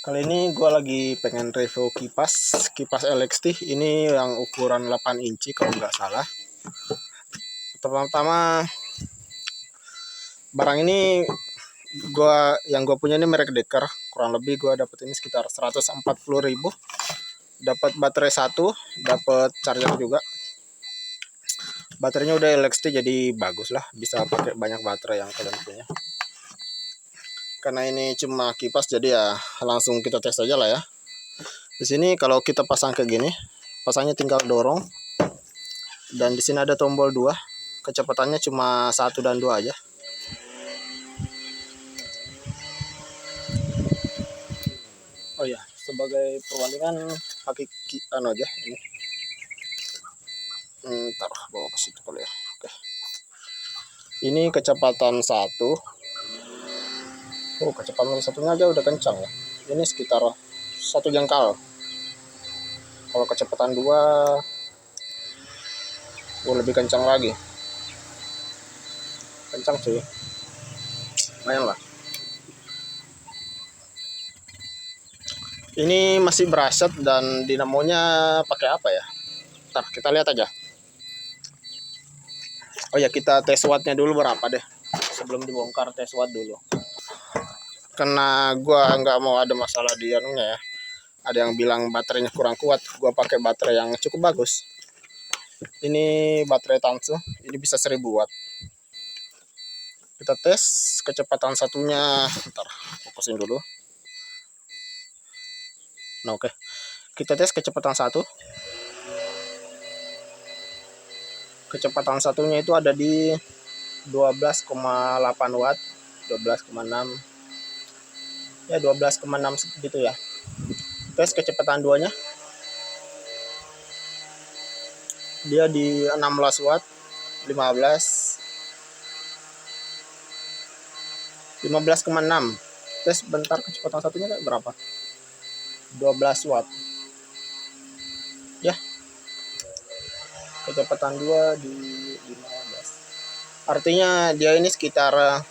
Kali ini gue lagi pengen review kipas LXT ini yang ukuran 8 inci kalau nggak salah. Pertama-tama barang ini gue punya ini merek Decker, kurang lebih gue dapet ini sekitar 140.000. Dapat baterai satu, dapat charger juga. Baterainya udah LXT jadi bagus lah, bisa pakai banyak baterai yang kalian punya. Karena ini cuma kipas jadi ya langsung kita tes aja lah ya. Di sini kalau kita pasang kayak gini, pasangnya tinggal dorong. Dan di sini ada tombol 2. Kecepatannya cuma 1 dan 2 aja. Oh ya, sebagai perbandingan pakai aja ini. Taruh bawa ke situ kali ya. Oke. Ini kecepatan 1. Oh, kecepatan satunya aja udah kencang ya. Ini sekitar 1 jengkal. Kalau kecepatan 2 lebih kencang lagi. Kencang cuy. Lumayan lah. Ini masih beraset dan dinamonya pakai apa ya? Ntar kita lihat aja. Oh ya, kita tes wattnya dulu berapa deh. Sebelum dibongkar tes watt dulu. Karena gua nggak mau ada masalah di anunya ya. Ada yang bilang baterainya kurang kuat. Gua pakai baterai yang cukup bagus. Ini baterai Tansu. Ini bisa 1000 watt. Kita tes kecepatan satunya. Ntar fokusin dulu. Nah, oke. Kita tes kecepatan 1. Kecepatan satunya itu ada di 12,8 watt, 12,6 ya, 12,6 gitu ya. Tes kecepatan 2-nya dia di 16 watt, 15,6. Tes bentar kecepatan satunya berapa? 12 watt ya. Kecepatan 2 di 15. Artinya dia ini sekitar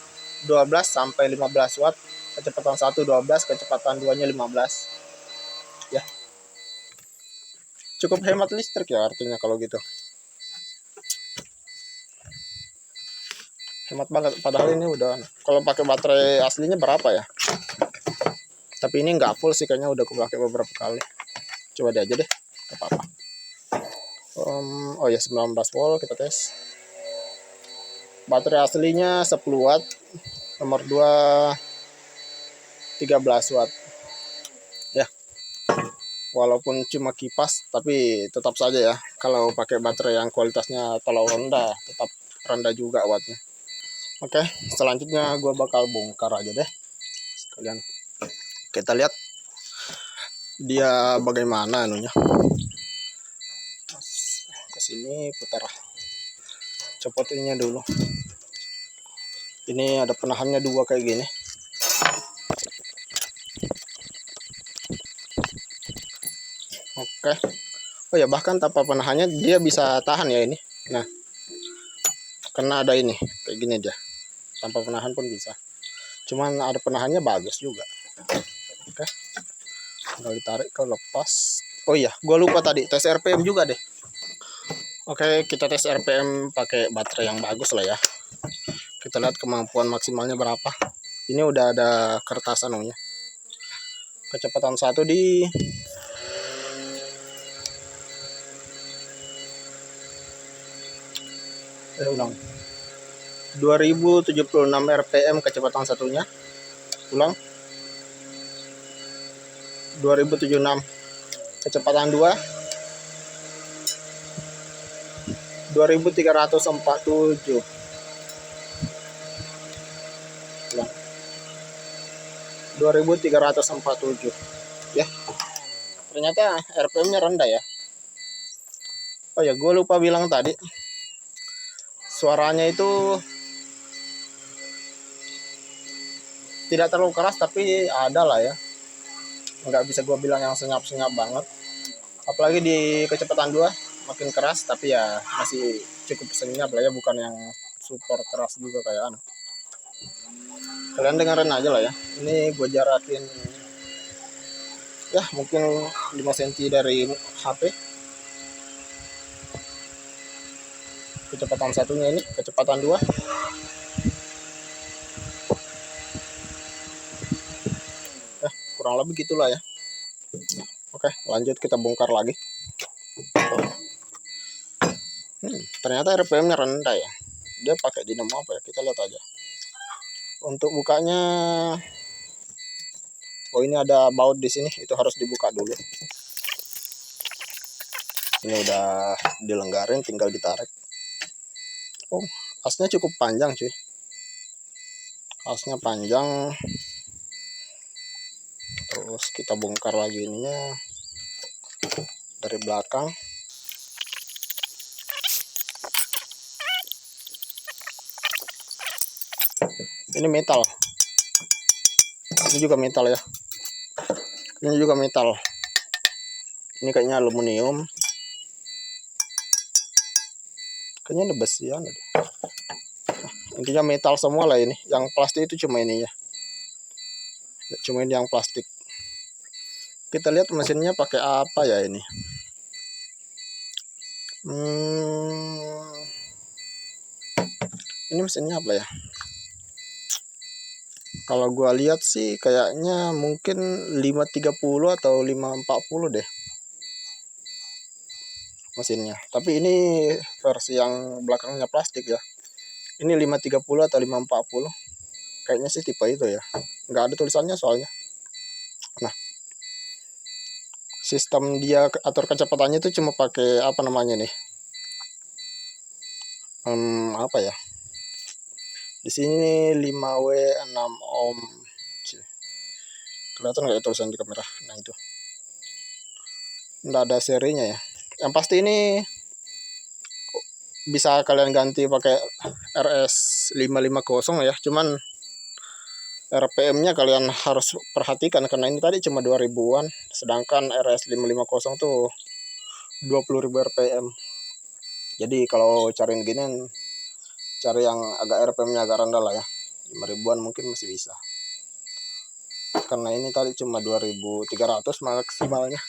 12 sampai 15 watt. Kecepatan 1 12, kecepatan 2-nya 15. Ya. Cukup hemat listrik ya artinya kalau gitu. Hemat banget, padahal ini udah kalau pakai baterai aslinya berapa ya? Tapi ini nggak full sih, kayaknya udah aku pakai beberapa kali. Coba deh aja deh, nggak apa-apa. Oh ya, 19 volt kita tes. Baterai aslinya 10 watt, nomor 2 13 watt. Ya. Walaupun cuma kipas tapi tetap saja ya, kalau pakai baterai yang kualitasnya terlalu rendah tetap rendah juga wattnya. Oke, selanjutnya gue bakal bongkar aja deh sekalian. Kita lihat dia bagaimana anunya. Kesini putar, copotinnya dulu. Ini ada penahannya 2 kayak gini. Oke. Oh ya, bahkan tanpa penahannya dia bisa tahan ya ini. Nah, karena ada ini kayak gini dia, tanpa penahan pun bisa. Cuman ada penahannya bagus juga. Oke, tinggal ditarik ke lepas. Oh iya, gue lupa tadi tes RPM juga deh. Oke, kita tes RPM pakai baterai yang bagus lah ya. Kita lihat kemampuan maksimalnya berapa. Ini udah ada kertas anunya. Kecepatan 1 di 2076 RPM kecepatan satunya. Ulang. 2076. Kecepatan 2 2347. Ulang. 2347 ya. Ternyata RPM-nya rendah ya. Oh ya, gue lupa bilang tadi, suaranya itu tidak terlalu keras tapi ada lah ya. Nggak bisa gue bilang yang senyap-senyap banget. Apalagi di kecepatan 2 makin keras, tapi ya masih cukup senyap lah ya, bukan yang super keras juga kayak kalian dengerin aja lah ya. Ini gue jarakin ya mungkin 5 cm dari HP. Kecepatan satunya ini, kecepatan 2. Ya kurang lebih gitulah ya. Oke, lanjut kita bongkar lagi. Ternyata RPM-nya rendah ya. Dia pakai dinamo apa ya? Kita lihat aja. Untuk bukanya, oh ini ada baut di sini, itu harus dibuka dulu. Ini udah dilenggarin, tinggal ditarik. Oh, asnya cukup panjang cuy. Asnya panjang. Terus kita bongkar lagi ininya dari belakang. Ini metal. Ini juga metal ya. Ini juga metal. Ini kayaknya aluminium. Kayaknya ada besian. Intinya metal semua lah ini. Yang plastik itu cuma ini ya. Cuma ini yang plastik. Kita lihat mesinnya pakai apa ya ini. Ini mesinnya apa ya? Kalau gua lihat sih kayaknya mungkin 530 atau 540 deh mesinnya. Tapi ini versi yang belakangnya plastik ya. Ini 530 atau 540. Kayaknya sih tipe itu ya. Nggak ada tulisannya soalnya. Nah, sistem dia atur kecepatannya itu cuma pakai apa namanya nih? Apa ya? Di sini 5W 6 ohm. Kelihatan nggak ya tulisan di kamera? Nah itu. Nggak ada serinya ya. Yang pasti ini bisa kalian ganti pakai RS 550 ya. Cuman RPM-nya kalian harus perhatikan karena ini tadi cuma 2000-an, sedangkan RS 550 tuh 20.000 RPM. Jadi kalau cariin gini cari yang agak RPM-nya agak rendah lah ya. 5.000-an mungkin masih bisa. Karena ini tadi cuma 2.300 maksimalnya.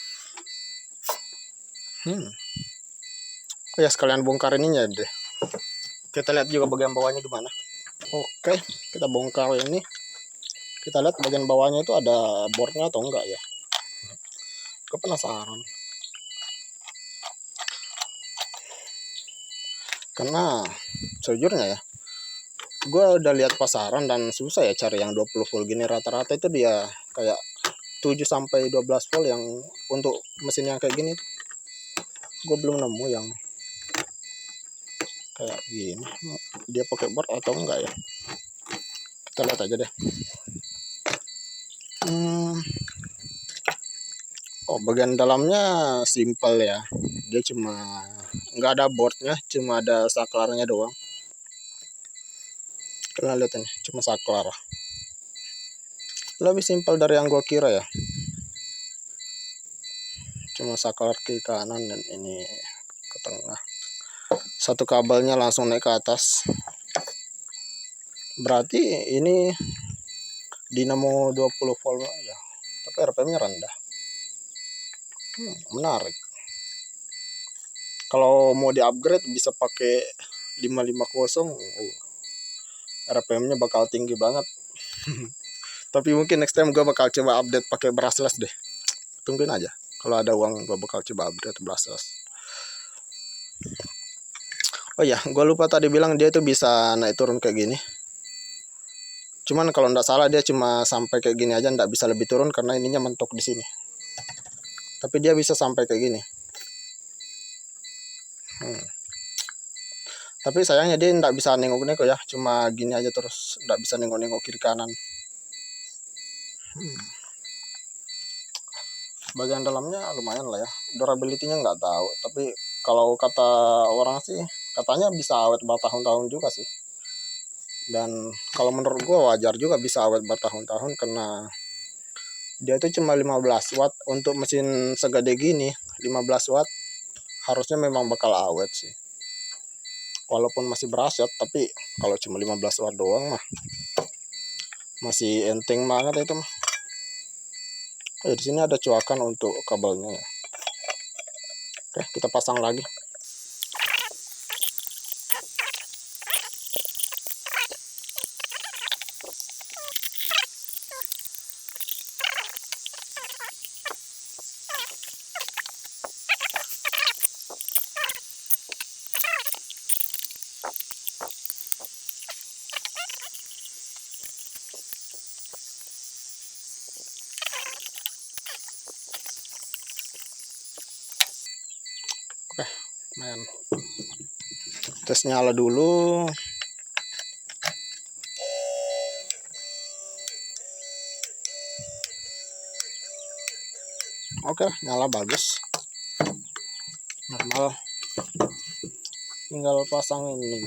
Oh ya sekalian bongkar ininya deh. Kita lihat juga bagian bawahnya gimana. Oke, kita bongkar ini. Kita lihat bagian bawahnya itu ada boardnya atau enggak ya. Gue penasaran. Karena sejujurnya ya, gue udah lihat pasaran dan susah ya cari yang 20 volt gini. Rata-rata itu dia kayak 7 sampai 12 volt yang untuk mesin yang kayak gini. Gue belum nemu yang kayak gini. Dia pakai board atau enggak ya? Kita lihat aja deh. Oh, bagian dalamnya simple ya. Dia cuma nggak ada boardnya, cuma ada saklarnya doang. Kalian lihat ini, cuma saklar. Lebih simpel dari yang gua kira ya. Cuma saklar ke kanan dan ini ke tengah. Satu kabelnya langsung naik ke atas. Berarti ini dinamo 20 volt ya. Tapi RPM-nya rendah. Menarik. Kalau mau di-upgrade bisa pakai 550. RPM-nya bakal tinggi banget. Tapi mungkin next time gue bakal coba update pakai brushless deh. Tungguin aja. Kalau ada uang gue bakal coba update brushless. Oh ya, gue lupa tadi bilang dia tuh bisa naik turun kayak gini. Cuman kalau nggak salah dia cuma sampai kayak gini aja, nggak bisa lebih turun karena ininya mentok di sini. Tapi dia bisa sampai kayak gini. Tapi sayangnya dia nggak bisa nengok-nengok ya, cuma gini aja terus, nggak bisa nengok-nengok kiri kanan. Bagian dalamnya lumayan lah ya, durability-nya nggak tahu. Tapi kalau kata orang sih, katanya bisa awet bertahun-tahun juga sih. Dan kalau menurut gue wajar juga bisa awet bertahun-tahun karena dia itu cuma 15 watt untuk mesin segede gini. 15 watt harusnya memang bakal awet sih. Walaupun masih berasyat, tapi kalau cuma 15 watt doang mah masih enteng banget itu mah. Di sini ada coakan untuk kabelnya ya. Oke, kita pasang lagi. Oke, main. Tes nyala dulu. Oke, nyala bagus. Normal. Tinggal pasang ini.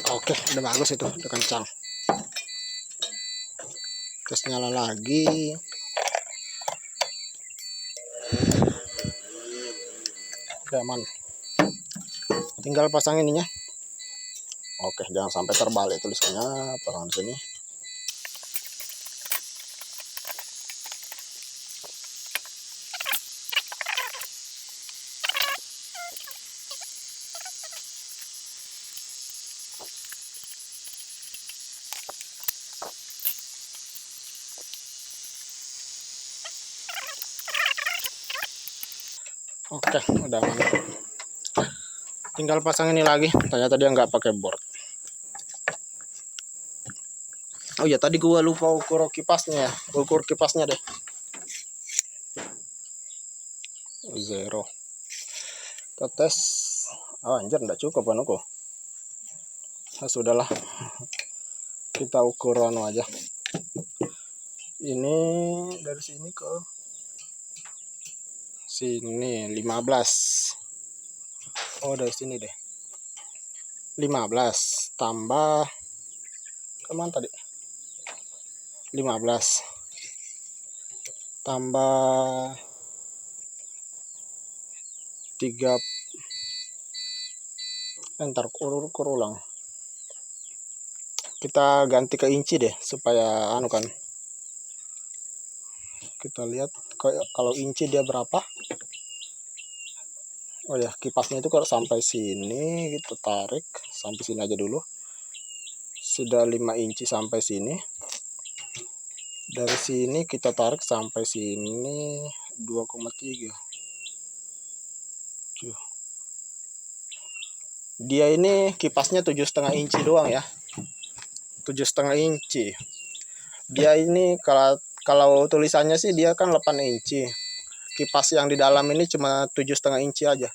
Oke, udah bagus itu, udah kencang. Terus nyala lagi. Oke, aman. Tinggal pasang ininya. Oke, jangan sampai terbalik tulisannya, pasang di sini. Oke, udah aman. Tinggal pasang ini lagi. Ternyata dia nggak pakai board. Oh ya, tadi gua lupa ukur kipasnya ya. Ukur kipasnya deh. 0. Kita tes. Oh, anjir, nggak cukup kan kok. Nah, sudahlah. Kita ukur anu aja. Ini dari sini ke sini 15. Oh, dari sini deh. 15 tambah kemana tadi? 15 tambah 3. Ntar ukur ulang. Kita ganti ke inci deh supaya anu kan. Kita lihat kalau inci dia berapa. Oh ya, kipasnya itu kalau sampai sini kita tarik sampai sini aja dulu. Sudah 5 inci sampai sini. Dari sini kita tarik sampai sini 2,3. Dia ini kipasnya 7,5 inci doang ya. 7,5 inci. Dia ini kalau tulisannya sih dia kan 8 inci. Kipas yang di dalam ini cuma 7,5 inci aja.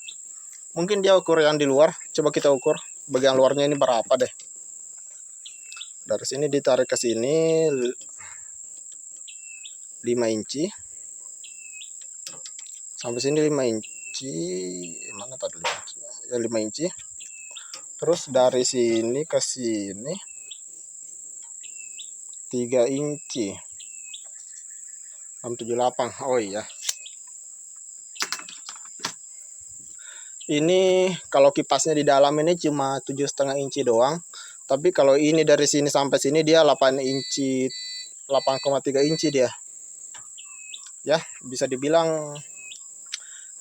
Mungkin dia ukur yang di luar. Coba kita ukur bagian luarnya ini berapa deh. Dari sini ditarik ke sini 5 inci. Sampai sini 5 inci. Mana tadi? Ya 5 inci. Terus dari sini ke sini 3 inci. 678. Oh iya. Ini kalau kipasnya di dalam ini cuma 7,5 inci doang. Tapi kalau ini dari sini sampai sini dia 8 inci, 8,3 inci dia. Ya, bisa dibilang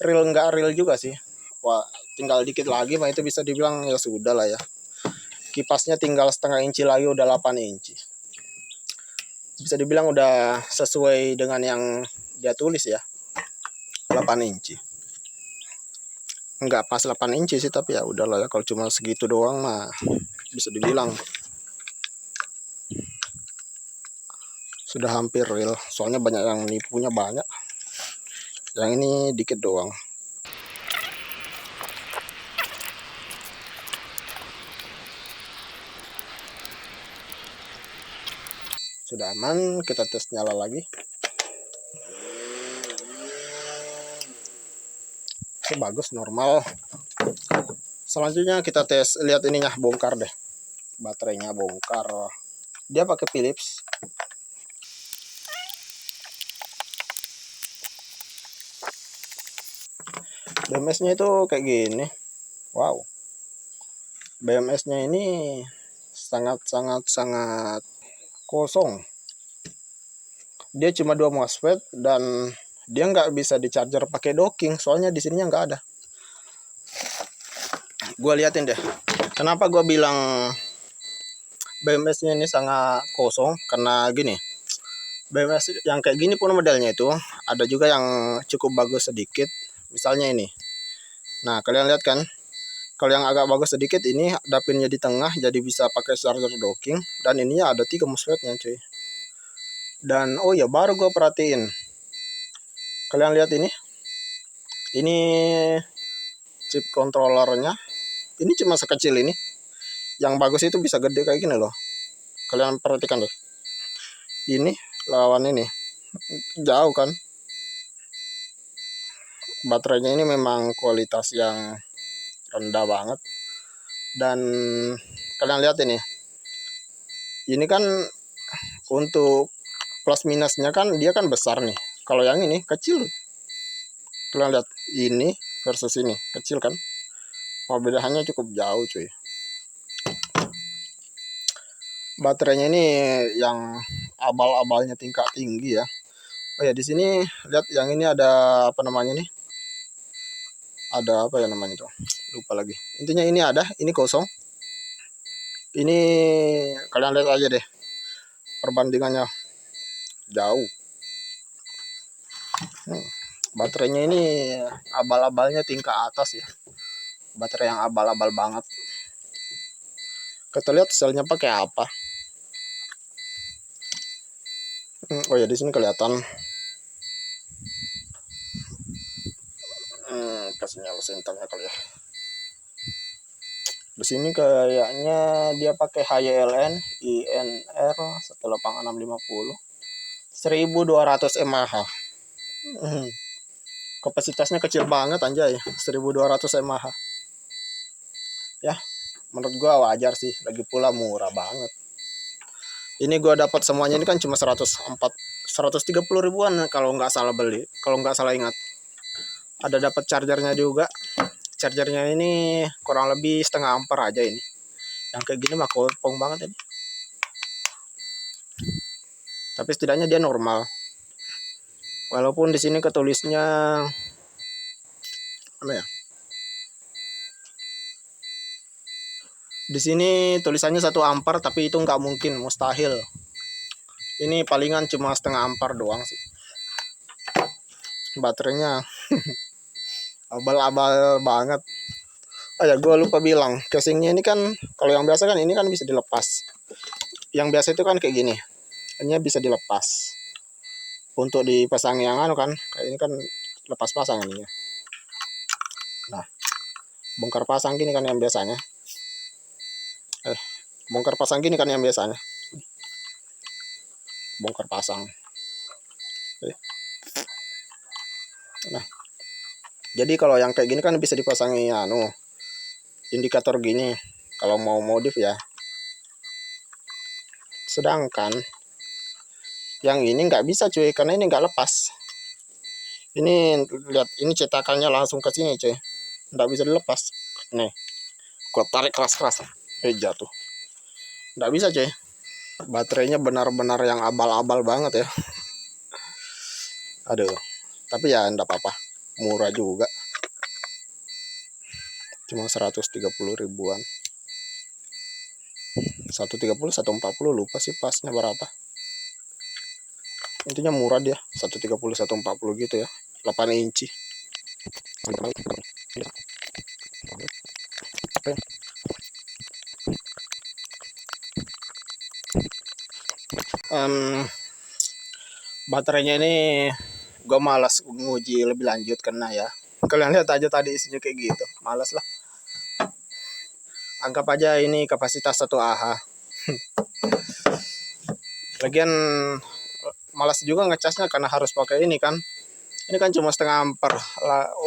real nggak real juga sih. Wah, tinggal dikit lagi mah itu bisa dibilang ya sudah lah ya. Kipasnya tinggal setengah inci lagi udah 8 inci. Bisa dibilang udah sesuai dengan yang dia tulis ya. 8 inci. Enggak pas 8 inci sih, tapi ya udahlah ya, kalau cuma segitu doang mah bisa dibilang sudah hampir real. Soalnya banyak yang nipunya banyak. Yang ini dikit doang. Sudah aman, kita tes nyala lagi. Oke, bagus, normal. Selanjutnya kita tes, lihat ininya, bongkar deh. baterainya bongkar. Dia pakai Philips. BMS-nya itu kayak gini. Wow. BMS-nya ini sangat kosong. Dia cuma 2 MOSFET dan dia nggak bisa di charger pakai docking, soalnya di sininya nggak ada. Gua liatin deh. Kenapa gua bilang BMS-nya ini sangat kosong? Karena gini, BMS yang kayak gini pun modelnya itu ada juga yang cukup bagus sedikit. Misalnya ini. Nah, kalian lihat kan? Kalau yang agak bagus sedikit ini ada pinnya di tengah, jadi bisa pakai charger docking. Dan ininya ada 3 MOSFET-nya cuy. Dan oh ya, baru gue perhatiin. Kalian lihat ini. Ini chip controllernya. Ini cuma sekecil ini. Yang bagus itu bisa gede kayak gini loh. Kalian perhatikan deh. Ini lawan ini. Jauh kan? Baterainya ini memang kualitas yang rendah banget. Dan kalian lihat ini kan untuk plus minusnya kan dia kan besar nih. Kalau yang ini kecil. Kalian lihat ini versus ini kecil kan, perbedaannya cukup jauh cuy. Baterainya ini yang abal-abalnya tingkat tinggi ya. Oh ya, di sini lihat yang ini ada apa namanya nih, ada apa ya namanya tuh, lupa lagi. Intinya ini ada, ini kosong. Ini kalian lihat aja deh perbandingannya, jauh. Baterainya ini abal-abalnya tingkat atas ya, baterai yang abal-abal banget. Kita lihat selnya pakai apa. Oh ya, di sini kelihatan. Kasih nyala senternya kali ya. Di sini kayaknya dia pakai HYLN INR 18650 1200 mAh. Kapasitasnya kecil banget anjay, 1200 mAh. Ya, menurut gua wajar sih, lagi pula murah banget. Ini gua dapat semuanya ini kan cuma 130 ribuan kalau nggak salah beli, kalau nggak salah ingat. Ada dapat chargernya juga. Chargernya ini kurang lebih setengah ampere aja ini. Yang kayak gini mah kopong banget ini. Tapi setidaknya dia normal. Walaupun di sini ketulisnya apa ya? Di sini tulisannya 1 ampere, tapi itu nggak mungkin, mustahil. Ini palingan cuma setengah ampere doang sih. Baterainya abal-abal banget. Oh ya, gue lupa bilang, casingnya ini kan kalau yang biasa kan ini kan bisa dilepas. Yang biasa itu kan kayak gini, ini bisa dilepas. Untuk dipasang yang anu kan, kayak ini kan lepas pasang ininya. Nah, bongkar pasang gini kan yang biasanya. Bongkar pasang gini kan yang biasanya. Bongkar pasang. Nah, jadi kalau yang kayak gini kan bisa dipasangi anu indikator gini kalau mau modif ya. Sedangkan yang ini nggak bisa cuy, karena ini nggak lepas. Ini lihat, ini cetakannya langsung ke sini cuy, nggak bisa dilepas. Nih, gua tarik keras-keras, jatuh. Nggak bisa cuy. Baterainya benar-benar yang abal-abal banget ya. Aduh, tapi ya enggak apa-apa, murah juga, cuma 130 ribuan. 130 140 lupa sih pasnya berapa. Intinya murah dia, 130 140 gitu ya, 8 inci. Baterainya ini gue malas nguji lebih lanjut karena ya kalian lihat aja tadi isinya kayak gitu, malas lah. Anggap aja ini kapasitas 1 Ah. Lagian malas juga ngecasnya karena harus pakai ini kan. Ini kan cuma setengah ampere.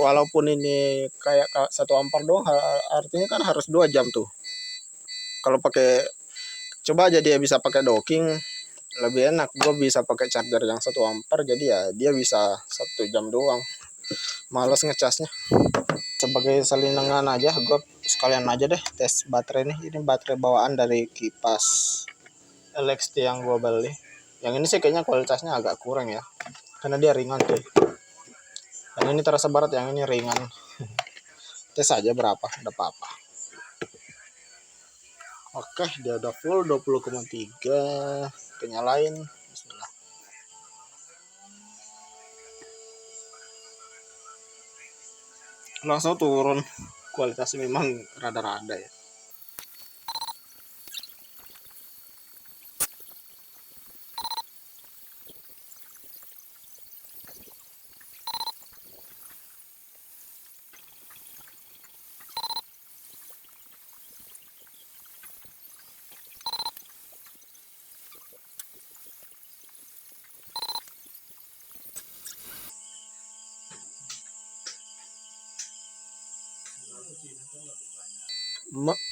Walaupun ini kayak 1 ampere doang, artinya kan harus 2 jam tuh. Kalau pakai, coba aja dia bisa pakai docking lebih enak. Gue bisa pakai charger yang 1 ampere, jadi ya dia bisa 1 jam doang. Males ngecasnya. Sebagai selingan aja, gue sekalian aja deh tes baterai nih. Ini baterai bawaan dari kipas LXT yang gue beli. Yang ini sih kayaknya kualitasnya agak kurang ya, karena dia ringan tuh. Yang ini terasa berat, yang ini ringan. Tes aja berapa, udah apa-apa. Oke, dia udah full 20,3. Kenyalain. Bismillah. Langsung turun. Kualitasnya memang rada-rada ya.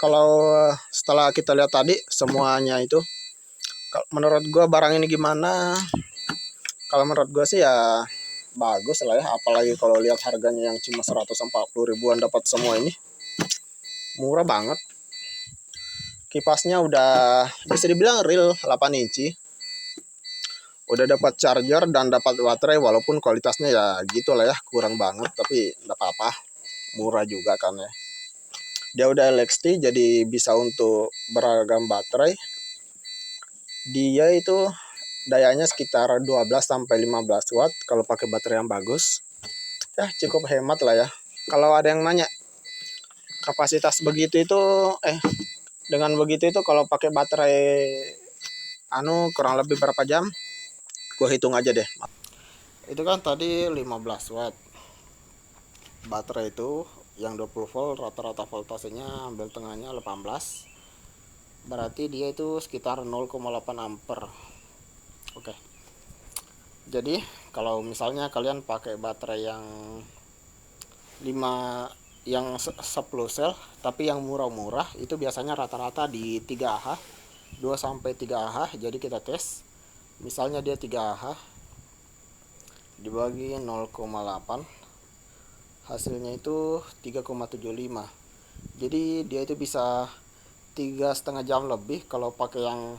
Kalau setelah kita lihat tadi semuanya itu, menurut gua barang ini gimana? Kalau menurut gua sih ya bagus lah ya, apalagi kalau lihat harganya yang cuma 140 ribuan dapat semua ini, murah banget. Kipasnya udah bisa dibilang real 8 inci, udah dapat charger dan dapat baterai, walaupun kualitasnya ya gitulah ya, kurang banget, tapi enggak apa-apa, murah juga kan ya. Dia udah LXT, jadi bisa untuk beragam baterai. Dia itu dayanya sekitar 12 sampai 15 watt kalau pakai baterai yang bagus. Ya cukup hemat lah ya. Kalau ada yang nanya kapasitas begitu itu dengan begitu itu kalau pakai baterai kurang lebih berapa jam? Gue hitung aja deh. Itu kan tadi 15 watt. Baterai itu yang 20 volt, rata-rata voltasenya ambil tengahnya 18. Berarti dia itu sekitar 0,8 ampere. Oke. Jadi kalau misalnya kalian pakai baterai yang 10 sel tapi yang murah-murah, itu biasanya rata-rata di 3Ah, 2 sampai 3Ah. Jadi kita tes. Misalnya dia 3Ah dibagi 0,8, hasilnya itu 3,75. Jadi dia itu bisa 3,5 jam lebih kalau pakai yang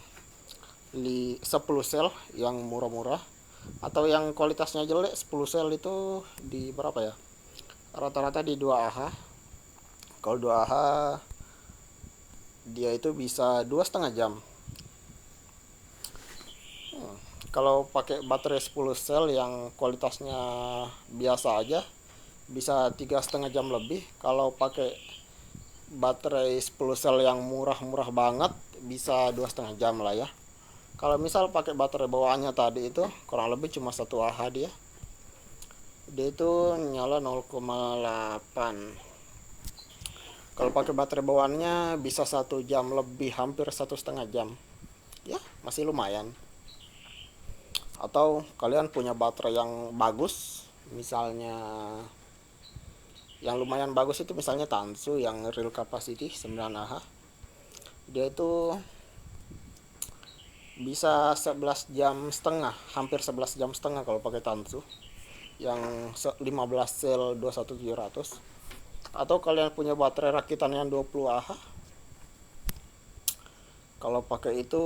10 sel yang murah-murah. Atau yang kualitasnya jelek 10 sel itu di berapa ya, rata-rata di 2Ah. Kalau 2Ah dia itu bisa 2,5 jam. Kalau pakai baterai 10 sel yang kualitasnya biasa aja bisa 3,5 jam lebih. Kalau pakai baterai 10 sel yang murah-murah banget bisa 2,5 jam lah ya. Kalau misal pakai baterai bawaannya tadi itu kurang lebih cuma 1Ah, dia itu nyala 0,8. Kalau pakai baterai bawaannya bisa 1 jam lebih, hampir 1,5 jam ya, masih lumayan. Atau kalian punya baterai yang bagus, misalnya yang lumayan bagus itu misalnya Tansu yang real capacity 9Ah, dia itu bisa 11,5 jam, hampir 11,5 jam kalau pakai Tansu yang 15 sel 21700. Atau kalian punya baterai rakitan yang 20Ah, kalau pakai itu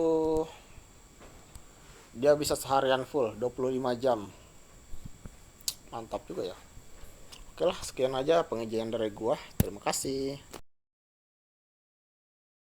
dia bisa seharian full 25 jam. Mantap juga ya. Oke lah, sekian aja pengajian dari gua. Terima kasih.